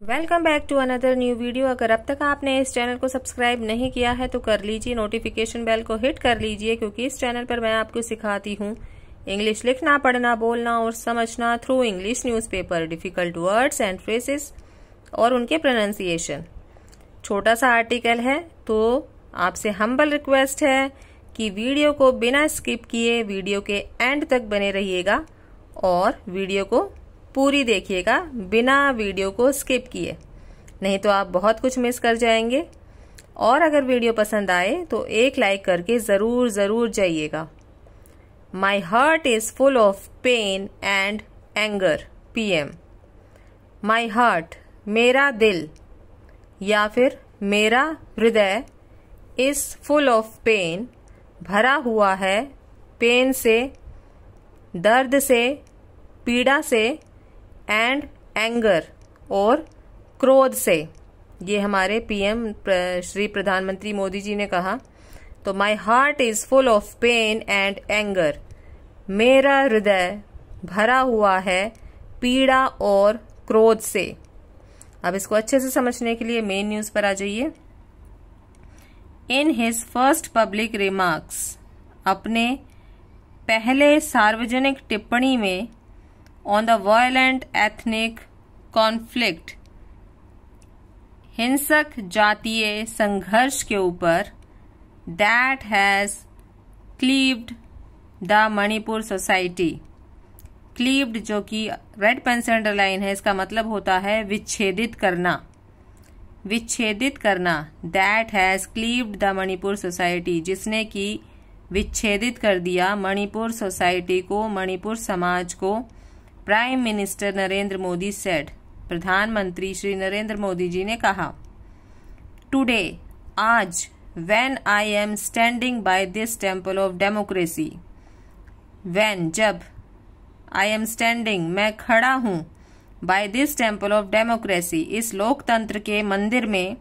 Welcome back to another new video. अगर अब तक आपने इस चैनल को सब्सक्राइब नहीं किया है तो कर लीजिए, नोटिफिकेशन बेल को हिट कर लीजिए, क्योंकि इस चैनल पर मैं आपको सिखाती हूँ इंग्लिश लिखना, पढ़ना, बोलना और समझना through English newspaper, difficult words and phrases और उनके प्रोनाउंसिएशन। छोटा सा आर्टिकल है तो आपसे हम्बल रिक्वेस्ट है कि वीडियो को बिना स्किप किए वीडियो के एंड तक बने रहिएगा और वीडियो को पूरी देखिएगा बिना वीडियो को स्किप किए, नहीं तो आप बहुत कुछ मिस कर जाएंगे। और अगर वीडियो पसंद आए तो एक लाइक करके जरूर जाइएगा। My heart is full of pain and anger. PM। My heart मेरा दिल या फिर मेरा हृदय इज फुल ऑफ पेन भरा हुआ है पेन से, दर्द से, पीड़ा से, एंड एंगर और क्रोध से। ये हमारे PM श्री प्रधानमंत्री मोदी जी ने कहा। तो my heart is full of pain and anger, मेरा हृदय भरा हुआ है पीड़ा और क्रोध से। अब इसको अच्छे से समझने के लिए मेन न्यूज पर आ जाइए। In his first public remarks, अपने पहले सार्वजनिक टिप्पणी में, on the violent ethnic conflict, हिंसक जातीय संघर्ष के ऊपर, that has cleaved the Manipur society. Cleaved जो कि रेड पेन से अंडरलाइन है, इसका मतलब होता है विच्छेदित करना, विच्छेदित करना। That has cleaved the Manipur society, जिसने कि विच्छेदित कर दिया मणिपुर सोसाइटी को, मणिपुर समाज को। Prime minister Narendra Modi said, प्रधानमंत्री श्री नरेंद्र मोदी जी ने कहा। टुडे, आज, when I am standing by this temple of democracy, when जब, आई एम स्टैंडिंग मैं खड़ा हूं, by this temple of democracy इस लोकतंत्र के मंदिर में,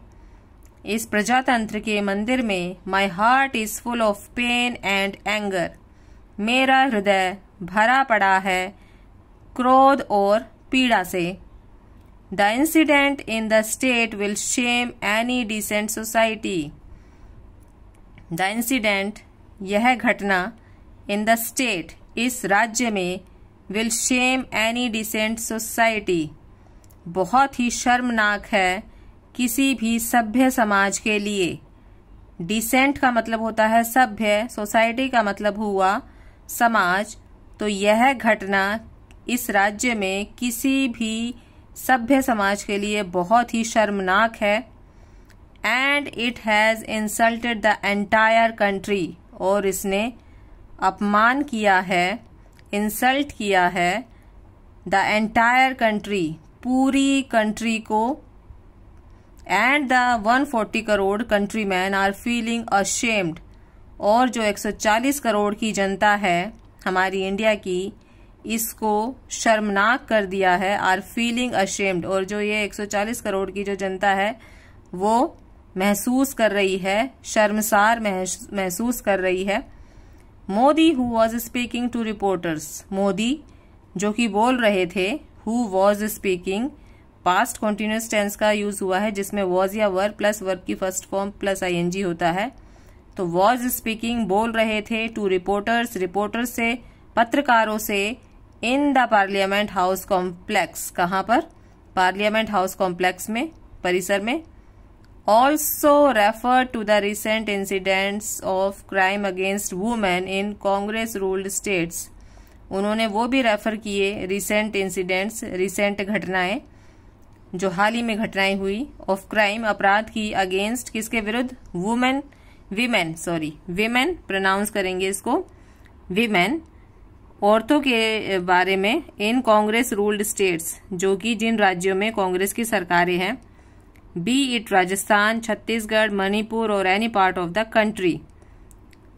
इस प्रजातंत्र के मंदिर में, my heart is full of pain and anger, मेरा हृदय भरा पड़ा है क्रोध और पीड़ा से। The incident in the state will shame any decent society. The incident यह घटना, इन द स्टेट इस राज्य में, will shame any decent society बहुत ही शर्मनाक है किसी भी सभ्य समाज के लिए। डिसेंट का मतलब होता है सभ्य, सोसाइटी का मतलब हुआ समाज। तो यह घटना इस राज्य में किसी भी सभ्य समाज के लिए बहुत ही शर्मनाक है। And it has insulted the entire country, और इसने अपमान किया है, इंसल्ट किया है, द एंटायर कंट्री पूरी कंट्री को। And the 140 crore countrymen are feeling ashamed, और जो 140 करोड़ की जनता है हमारी इंडिया की, इसको शर्मनाक कर दिया है। आर फीलिंग अशेम्ड, और जो ये 140 करोड़ की जो जनता है वो महसूस कर रही है, शर्मसार महसूस कर रही है। Modi who was speaking to reporters, Modi जो कि बोल रहे थे, who was speaking, past continuous tense का यूज हुआ है जिसमें वॉज या वर प्लस वर्ब की फर्स्ट फॉर्म प्लस ING होता है। तो वॉज स्पीकिंग बोल रहे थे, टू रिपोर्टर्स रिपोर्टर्स से, पत्रकारों से, in the parliament house complex, कहाँ पर, पार्लियामेंट हाउस कॉम्प्लेक्स में, परिसर में। Also refer to the recent incidents of crime against women in Congress ruled states, उन्होंने वो भी रेफर किए रिसेंट इंसिडेंट्स, रिसेंट घटनाएं जो हाल ही में घटनाएं हुई, ऑफ क्राइम अपराध की, अगेंस्ट किसके विरुद्ध, वुमेन, विमेन प्रोनाउंस करेंगे इसको, विमेन, औरतों के बारे में, इन कांग्रेस रूल्ड स्टेट्स जो कि जिन राज्यों में कांग्रेस की सरकारें हैं, बी इट राजस्थान, छत्तीसगढ़, मणिपुर और any part of the country,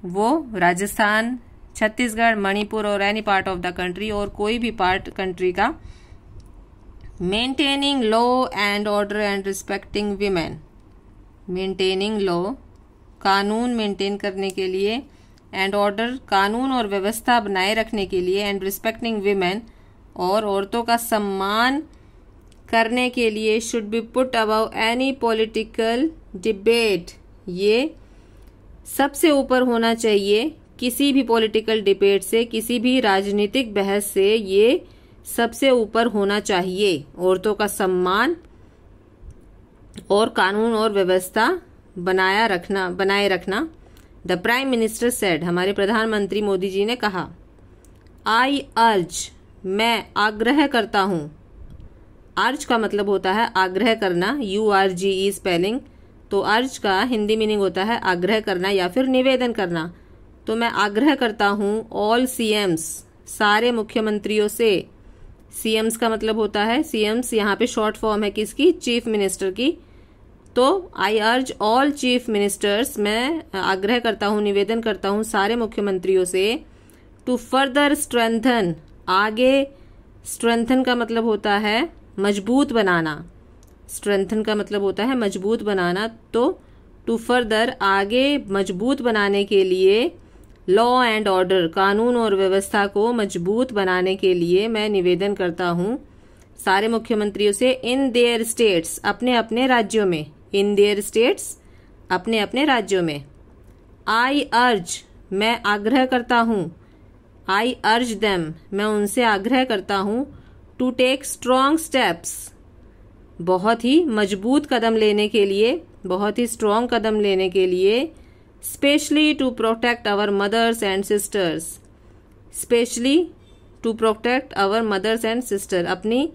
वो राजस्थान, छत्तीसगढ़, मणिपुर और any part of the country, और कोई भी पार्ट कंट्री का। Maintaining law and order and respecting women, maintaining law कानून मेंटेन करने के लिए, एंड ऑर्डर कानून और व्यवस्था बनाए रखने के लिए, एंड रिस्पेक्टिंग वीमेन और औरतों का सम्मान करने के लिए should be put above any political debate, ये सबसे ऊपर होना चाहिए किसी भी पॉलिटिकल डिबेट से, किसी भी राजनीतिक बहस से ये सबसे ऊपर होना चाहिए। औरतों का सम्मान और कानून और व्यवस्था बनाए रखना। द प्राइम मिनिस्टर सेड, हमारे प्रधानमंत्री मोदी जी ने कहा। आई अर्ज, मैं आग्रह करता हूं। अर्ज का मतलब होता है आग्रह करना, URGE स्पेलिंग। तो अर्ज का हिंदी मीनिंग होता है आग्रह करना या फिर निवेदन करना। तो मैं आग्रह करता हूं ऑल CMs, सारे मुख्यमंत्रियों से। CMs का मतलब होता है, CMs यहाँ पे शॉर्ट फॉर्म है किसकी, चीफ मिनिस्टर की। तो आई अर्ज ऑल चीफ मिनिस्टर्स, मैं आग्रह करता हूँ, निवेदन करता हूँ सारे मुख्यमंत्रियों से, टू फर्दर स्ट्रेंथन, आगे स्ट्रेंथन का मतलब होता है मजबूत बनाना। स्ट्रेंथन का मतलब होता है मजबूत बनाना। तो टू फर्दर, आगे मजबूत बनाने के लिए, लॉ एंड ऑर्डर, कानून और व्यवस्था को मजबूत बनाने के लिए मैं निवेदन करता हूँ सारे मुख्यमंत्रियों से, इन देयर स्टेट्स, अपने अपने राज्यों में। इन देयर स्टेट्स, अपने अपने राज्यों में। आई अर्ज, मैं आग्रह करता हूँ। आई अर्ज देम, मैं उनसे आग्रह करता हूँ, टू टेक स्ट्रॉन्ग स्टेप्स, बहुत ही मजबूत कदम लेने के लिए, बहुत ही स्ट्रॉन्ग कदम लेने के लिए, specially to protect our mothers and sisters, specially to protect our mothers and sister, अपनी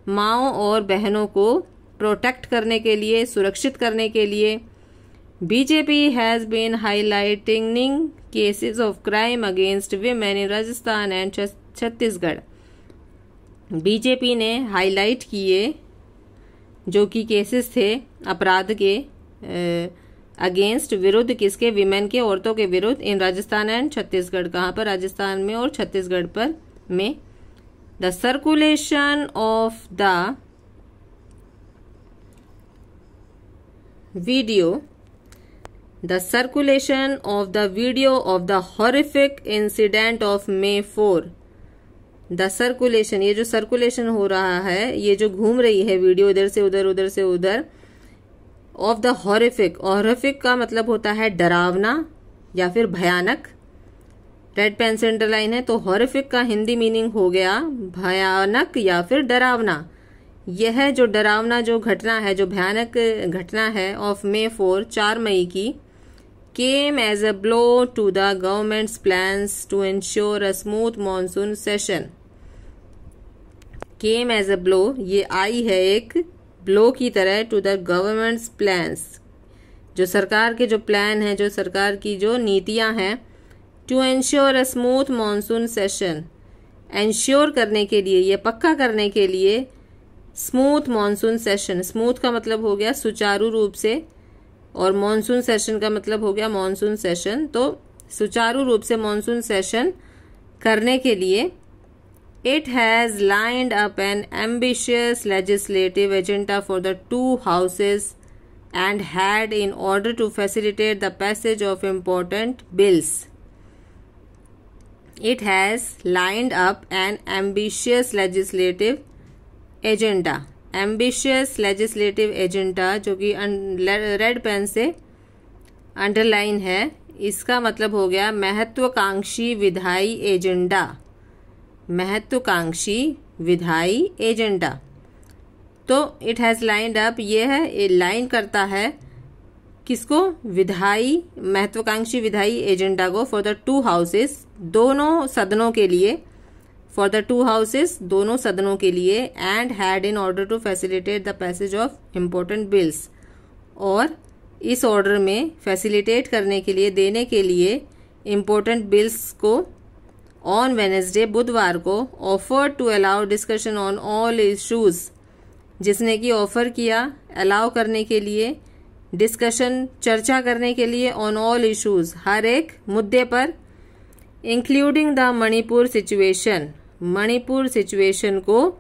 माँओं और बहनों को प्रोटेक्ट करने के लिए, सुरक्षित करने के लिए। BJP has been highlighting cases of crime against women in Rajasthan and Chhattisgarh. BJP ने हाईलाइट किए जो कि केसेस थे अपराध के अगेंस्ट, विरुद्ध किसके, विमेन के, औरतों के विरुद्ध, इन राजस्थान एंड छत्तीसगढ़, कहाँ पर, राजस्थान में और छत्तीसगढ़ पर में। The circulation of the video, the circulation of the video of the horrific incident of May 4, the circulation, ये जो सर्कुलेशन हो रहा है, ये जो घूम रही है वीडियो इधर से उधर, उधर से उधर, ऑफ द हॉरिफिक, हॉरिफिक का मतलब होता है डरावना या फिर भयानक। रेड पेन से अंडरलाइन है। तो हॉरिफिक का हिंदी मीनिंग हो गया भयानक या फिर डरावना। यह जो डरावना जो घटना है, जो भयानक घटना है ऑफ May 4, 4 मई की, came as a blow to the government's plans to ensure a smooth monsoon session. Came as a blow, ये आई है एक ब्लो की तरह, to the government's plans, जो सरकार के जो प्लान है, जो सरकार की जो नीतियां हैं, to ensure a smooth monsoon session, ensure करने के लिए, ये पक्का करने के लिए, स्मूथ मॉनसून सेशन, स्मूथ का मतलब हो गया सुचारू रूप से, और मॉनसून सेशन का मतलब हो गया मॉनसून सेशन। तो सुचारू रूप से मॉनसून सेशन करने के लिए, it has lined up an ambitious legislative agenda for the 2 houses and had in order to facilitate the passage of important bills. It has lined up an ambitious legislative agenda, ambitious legislative agenda, जो कि red pen से underline है, इसका मतलब हो गया महत्वाकांक्षी विधायी एजेंडा, महत्वाकांक्षी विधायी एजेंडा। तो इट हैज लाइंड अप, ये है लाइन करता है किसको, विधायी, महत्वाकांक्षी विधायी एजेंडा को, फॉर द 2 हाउसेस, दोनों सदनों के लिए, फॉर द 2 हाउसेस, दोनों सदनों के लिए, and had in order to facilitate the passage of important bills, और इस ऑर्डर में फैसिलिटेट करने के लिए, देने के लिए इम्पोर्टेंट बिल्स को, ऑन वेडनेसडे, बुधवार को, offer to allow discussion on all issues, जिसने कि ऑफर किया अलाउ करने के लिए, डिस्कशन, चर्चा करने के लिए, ऑन ऑल इश्यूज, हर एक मुद्दे पर, including the Manipur situation, Manipur situation को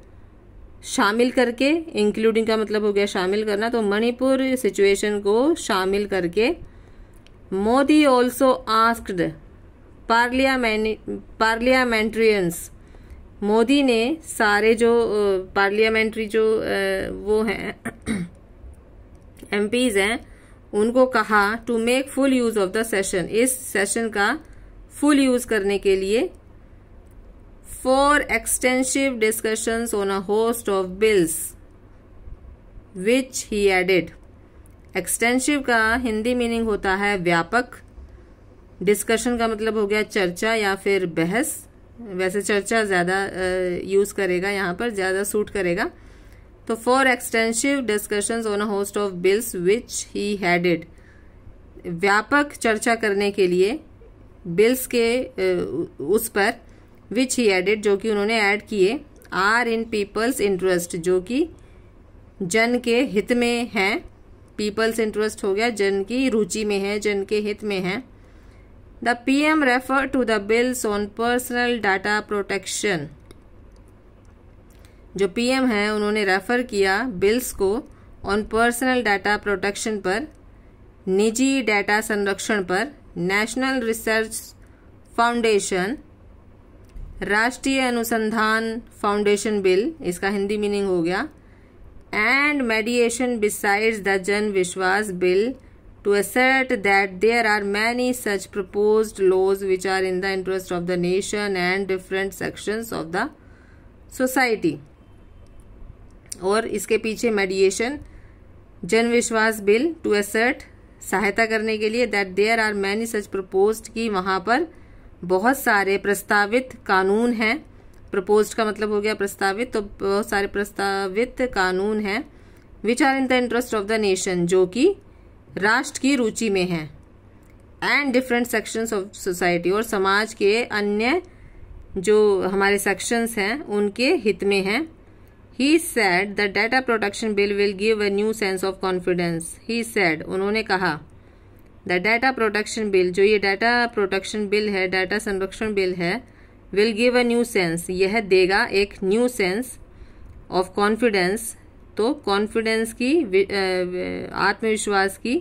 शामिल करके, इंक्लूडिंग का मतलब हो गया शामिल करना, तो मणिपुर सिचुएशन को शामिल करके। मोदी ऑल्सो आस्क्ड पार्लियामेंट्रियंस मोदी ने सारे जो पार्लियामेंट्री जो वो हैं एमपीज हैं उनको कहा to make full use of the session, इस सेशन का फुल यूज करने के लिए, for extensive discussions on a host of bills which he added. Extensive का हिंदी मीनिंग होता है व्यापक, डिस्कशन का मतलब हो गया चर्चा या फिर बहस, वैसे चर्चा ज्यादा यूज करेगा, यहाँ पर ज्यादा सूट करेगा। तो for extensive discussions on a host of bills which he headed, व्यापक चर्चा करने के लिए बिल्स के उस पर, विच ही एडेड जो कि उन्होंने ऐड किए, आर इन पीपल्स इंटरेस्ट जो कि जन के हित में है। पीपल्स इंटरेस्ट हो गया जन की रुचि में है, जन के हित में है। The PM refer to the bills on personal data protection, जो पीएम है उन्होंने रेफर किया बिल्स को ऑन पर्सनल डाटा प्रोटेक्शन पर, निजी डाटा संरक्षण पर। नेशनल रिसर्च फाउंडेशन, राष्ट्रीय अनुसंधान फाउंडेशन बिल, इसका हिंदी मीनिंग हो गया। एंड मेडिएशन बिसाइड्स द जन विश्वास bill to assert that there are many such proposed laws which are in the interest of the nation and different sections of the society। और इसके पीछे मेडिएशन, जन विश्वास बिल, टू assert सहायता करने के लिए, that there are many such proposed की वहां पर बहुत सारे प्रस्तावित कानून हैं। प्रपोज्ड का मतलब हो गया प्रस्तावित, तो बहुत सारे प्रस्तावित कानून हैं। which are in the interest of the nation जो कि राष्ट्र की रुचि में है। And different sections of society, और समाज के अन्य जो हमारे सेक्शंस हैं उनके हित में है। He said the data protection bill will give a new sense of confidence. He said उन्होंने कहा, द डाटा प्रोटेक्शन बिल, जो ये डाटा प्रोटेक्शन बिल है, डाटा संरक्षण बिल है, will give a new sense, यह देगा एक न्यू सेंस ऑफ कॉन्फिडेंस। तो कॉन्फिडेंस की, आत्मविश्वास की,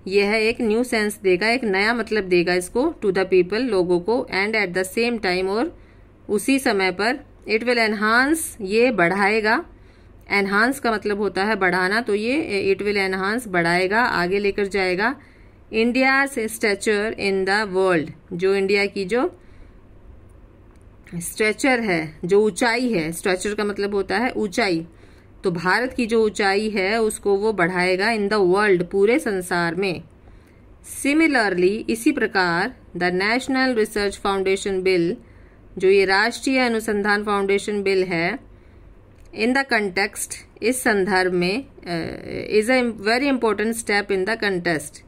यह एक न्यू सेंस देगा, एक नया मतलब देगा इसको, टू द पीपल, लोगों को। And at the same time, और उसी समय पर, इट विल एनहांस, ये बढ़ाएगा। एनहांस का मतलब होता है बढ़ाना, तो ये इट विल एनहांस बढ़ाएगा, आगे लेकर जाएगा। India's stature in the world, जो इंडिया की जो स्ट्रेचर है, जो ऊंचाई है, स्ट्रेचर का मतलब होता है ऊंचाई, तो भारत की जो ऊंचाई है उसको वो बढ़ाएगा इन द वर्ल्ड, पूरे संसार में। सिमिलरली, इसी प्रकार, the national research foundation bill, जो ये राष्ट्रीय अनुसंधान फाउंडेशन बिल है, इन द कंटेक्स्ट, इस संदर्भ में, is a very important step in the contest,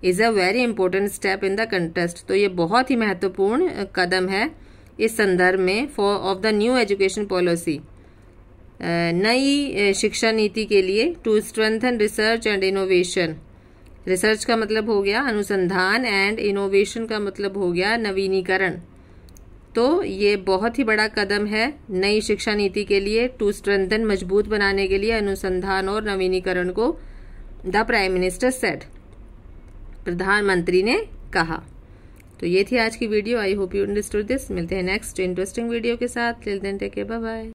is a very important step in the contest, तो ये बहुत ही महत्वपूर्ण कदम है इस संदर्भ में, for of the new education policy, नई शिक्षा नीति के लिए। To strengthen research and innovation, research का मतलब हो गया अनुसंधान, एंड इनोवेशन का मतलब हो गया नवीनीकरण। तो ये बहुत ही बड़ा कदम है नई शिक्षा नीति के लिए, टू स्ट्रेंथन, मजबूत बनाने के लिए अनुसंधान और नवीनीकरण को, द प्राइम मिनिस्टर सेड, प्रधानमंत्री ने कहा। तो ये थी आज की video. I hope you understood this. मिलते हैं नेक्स्ट इंटरेस्टिंग वीडियो के साथ। Till then take care, bye bye.